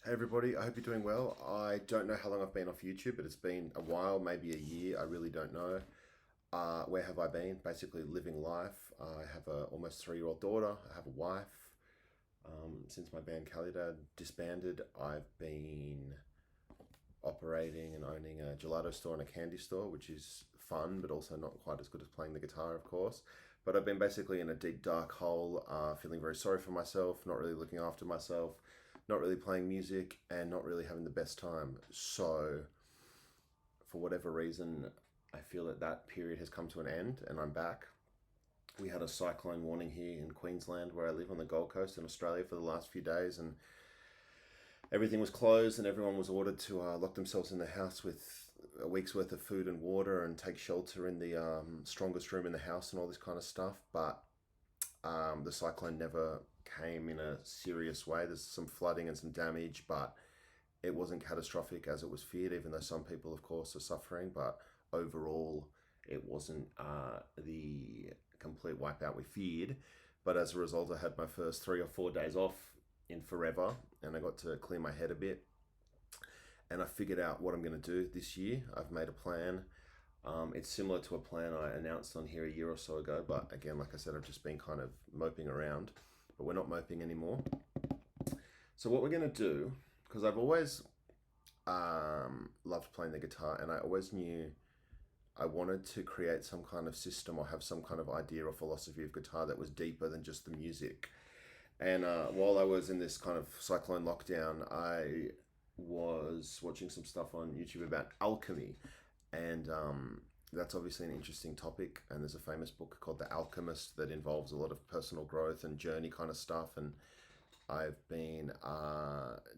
Hey everybody, I hope you're doing well. I don't know how long I've been off YouTube, but it's been a while, maybe a year. I really don't know. Where have I been? Basically living life. I have a almost 3-year-old daughter. I have a wife. Since my band Calidad disbanded, I've been operating and owning a gelato store and a candy store, which is fun, but also not quite as good as playing the guitar, of course. But I've been basically in a deep, dark hole, feeling very sorry for myself, not really looking after myself, not really playing music, and not really having the best time. So, for whatever reason, I feel that that period has come to an end and I'm back. We had a cyclone warning here in Queensland, where I live on the Gold Coast in Australia, for the last few days, and everything was closed and everyone was ordered to lock themselves in the house with a week's worth of food and water and take shelter in the strongest room in the house and all this kind of stuff. But the cyclone never came in a serious way. There's some flooding and some damage, but it wasn't catastrophic as it was feared, even though some people, of course, are suffering. But overall, it wasn't the complete wipeout we feared. But as a result, I had my first 3 or 4 days off in forever, and I got to clear my head a bit. And I figured out what I'm going to do this year. I've made a plan. It's similar to a plan I announced on here a year or so ago, but again, like I said, I've just been kind of moping around. But we're not moping anymore. So what we're going to do, because I've always loved playing the guitar, and I always knew I wanted to create some kind of system or have some kind of idea or philosophy of guitar that was deeper than just the music. And while I was in this kind of cyclone lockdown, I was watching some stuff on YouTube about alchemy. And that's obviously an interesting topic. And there's a famous book called The Alchemist that involves a lot of personal growth and journey kind of stuff. And I've been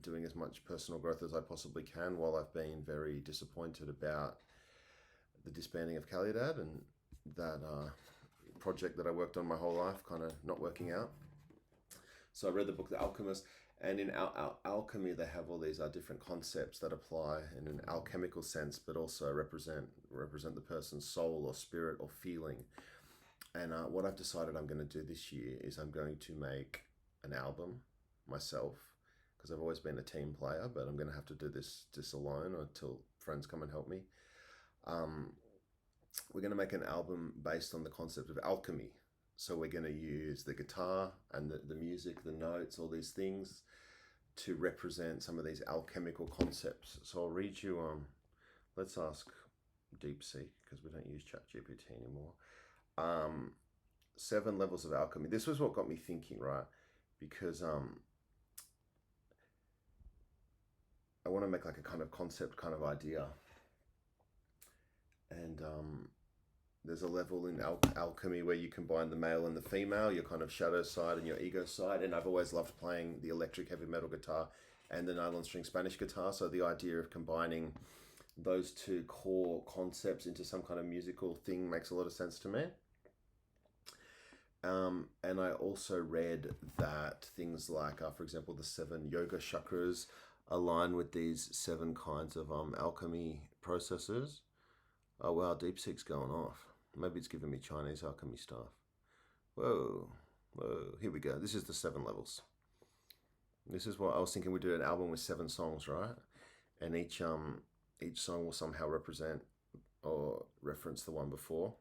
doing as much personal growth as I possibly can, while I've been very disappointed about the disbanding of Calidad and that project that I worked on my whole life kind of not working out. So I read the book The Alchemist, and in alchemy they have all these different concepts that apply in an alchemical sense, but also represent the person's soul or spirit or feeling. And what I've decided I'm going to do this year is I'm going to make an album myself, because I've always been a team player, but I'm going to have to do this alone until friends come and help me. We're going to make an album based on the concept of alchemy. So we're going to use the guitar and the music, the notes, all these things to represent some of these alchemical concepts. So I'll read you, let's ask DeepSeek, because we don't use ChatGPT anymore. 7 levels of alchemy. This was what got me thinking, right? Because I want to make like a kind of concept kind of idea. And there's a level in alchemy where you combine the male and the female, your kind of shadow side and your ego side. And I've always loved playing the electric heavy metal guitar and the nylon string Spanish guitar. So the idea of combining those two core concepts into some kind of musical thing makes a lot of sense to me. And I also read that things like, for example, the 7 yoga chakras align with these 7 kinds of alchemy processes. Oh wow, DeepSeek's going off. Maybe it's giving me Chinese alchemy stuff. Whoa, here we go. This is the 7 levels. This is what I was thinking. We'd do an album with 7 songs, right? And each song will somehow represent or reference the one before,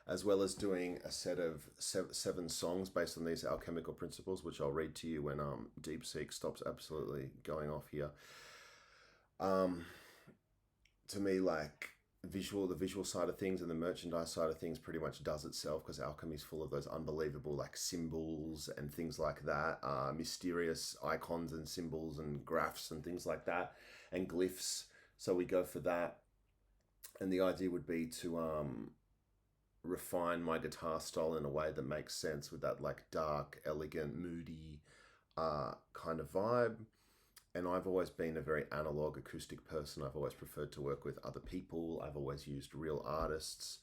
as well as doing a set of 7 songs based on these alchemical principles, which I'll read to you when DeepSeek stops absolutely going off here. To me, like the visual side of things and the merchandise side of things pretty much does itself, because alchemy is full of those unbelievable like symbols and things like that, mysterious icons and symbols and graphs and things like that, and glyphs. So we go for that, and the idea would be to refine my guitar style in a way that makes sense with that like dark, elegant, moody kind of vibe. And I've always been a very analog acoustic person. I've always preferred to work with other people. I've always used real artists.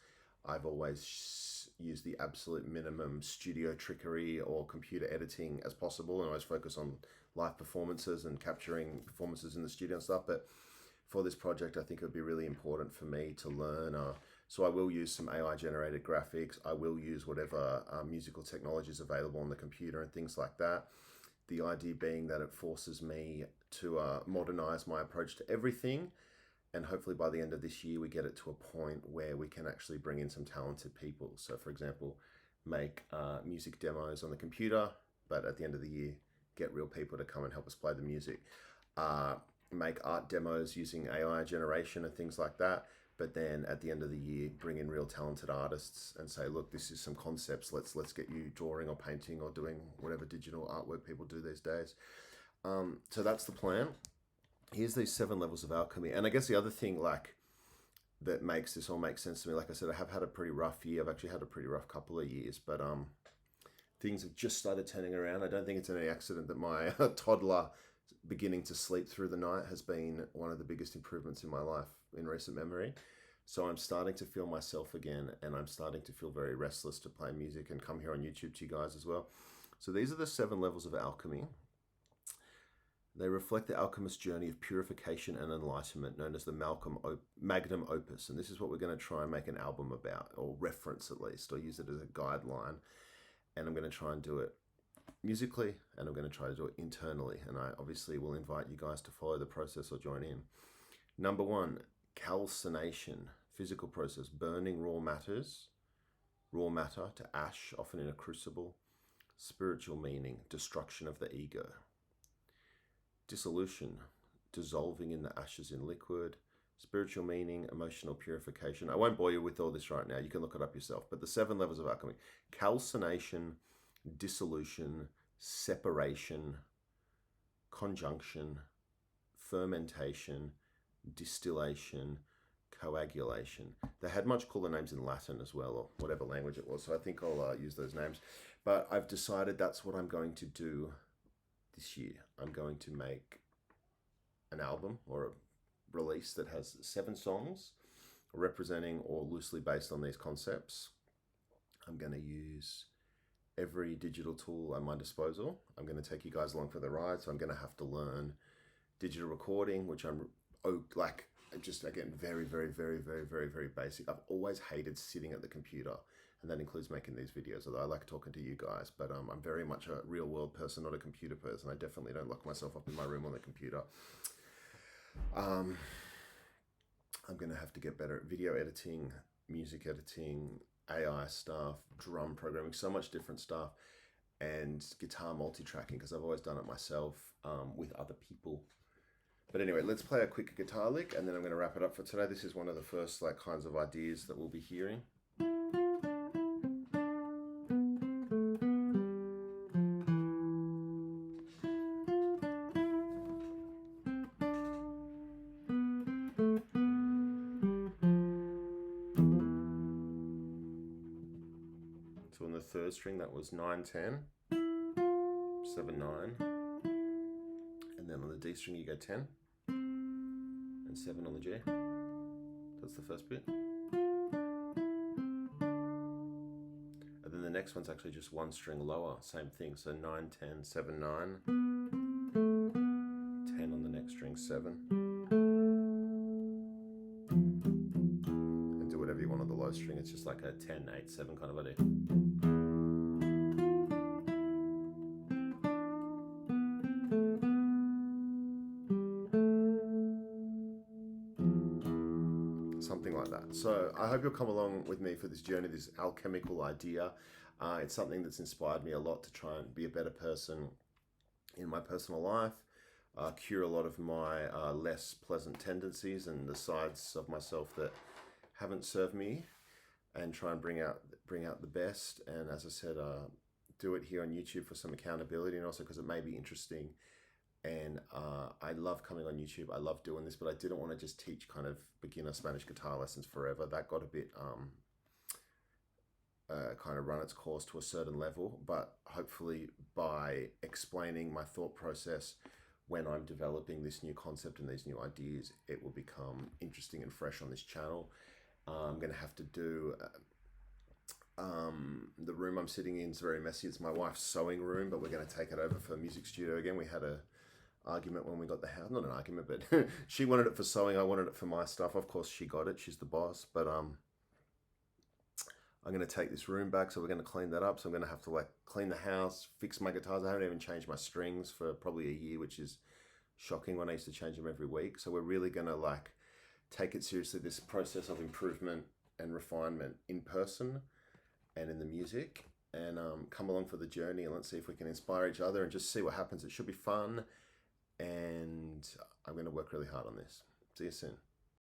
I've always used the absolute minimum studio trickery or computer editing as possible, and I always focus on live performances and capturing performances in the studio and stuff. But for this project, I think it would be really important for me to learn. So I will use some AI generated graphics. I will use whatever musical technology is available on the computer and things like that. The idea being that it forces me to modernize my approach to everything, and hopefully by the end of this year we get it to a point where we can actually bring in some talented people. So for example, make music demos on the computer, but at the end of the year get real people to come and help us play the music. Make art demos using AI generation and things like that, but then at the end of the year bring in real talented artists and say, look, this is some concepts, let's get you drawing or painting or doing whatever digital artwork people do these days. So that's the plan. Here's these 7 levels of alchemy. And I guess the other thing like that makes this all make sense to me, like I said, I have had a pretty rough year. I've actually had a pretty rough couple of years, but things have just started turning around. I don't think it's any accident that my toddler beginning to sleep through the night has been one of the biggest improvements in my life in recent memory. So I'm starting to feel myself again, and I'm starting to feel very restless to play music and come here on YouTube to you guys as well. So these are the 7 levels of alchemy. They reflect the alchemist's journey of purification and enlightenment, known as the magnum opus. And this is what we're going to try and make an album about, or reference at least, or use it as a guideline. And I'm going to try and do it musically, and I'm going to try to do it internally. And I obviously will invite you guys to follow the process or join in. Number 1, calcination, physical process, burning raw matter to ash, often in a crucible. Spiritual meaning, destruction of the ego. Dissolution, dissolving in the ashes in liquid. Spiritual meaning, emotional purification. I won't bore you with all this right now. You can look it up yourself. But the 7 levels of alchemy: calcination, dissolution, separation, conjunction, fermentation, distillation, coagulation. They had much cooler names in Latin as well, or whatever language it was. So I think I'll use those names. But I've decided that's what I'm going to do this year. I'm going to make an album or a release that has 7 songs representing or loosely based on these concepts. I'm going to use every digital tool at my disposal. I'm going to take you guys along for the ride. So I'm going to have to learn digital recording, which I'm just again very basic. I've always hated sitting at the computer, and that includes making these videos, although I like talking to you guys. But I'm very much a real world person, not a computer person. I definitely don't lock myself up in my room on the computer. I'm going to have to get better at video editing, music editing, AI stuff, drum programming, so much different stuff, and guitar multi-tracking, because I've always done it myself with other people. But anyway, let's play a quick guitar lick, and then I'm going to wrap it up for today. This is one of the first kinds of ideas that we'll be hearing. So on the 3rd string, that was 9-10, 7-9, and then on the D string you go 10 and 7 on the G. That's the first bit. And then the next one's actually just 1 string lower, same thing. So 9-10, 7-9, 10 on the next string, 7. And do whatever you want on the low string. It's just like a 10-8-7 kind of idea. Something like that. So I hope you'll come along with me for this journey, this alchemical idea. It's something that's inspired me a lot to try and be a better person in my personal life, cure a lot of my less pleasant tendencies and the sides of myself that haven't served me, and try and bring out the best. And as I said, do it here on YouTube for some accountability, and also because it may be interesting. And I love coming on YouTube. I love doing this, but I didn't want to just teach kind of beginner Spanish guitar lessons forever. That got a bit kind of run its course to a certain level. But hopefully by explaining my thought process when I'm developing this new concept and these new ideas, it will become interesting and fresh on this channel. I'm going to have to do... the room I'm sitting in is very messy. It's my wife's sewing room, but we're going to take it over for a music studio again. We had a argument when we got the house. Not an argument, but she wanted it for sewing. I wanted it for my stuff. Of course, she got it. She's the boss. But I'm going to take this room back, so we're going to clean that up. So I'm going to have to like clean the house, fix my guitars. I haven't even changed my strings for probably a year, which is shocking when I used to change them every week. So we're really going to like take it seriously, this process of improvement and refinement in person and in the music, and come along for the journey, and let's see if we can inspire each other and just see what happens. It should be fun, and I'm going to work really hard on this. See you soon.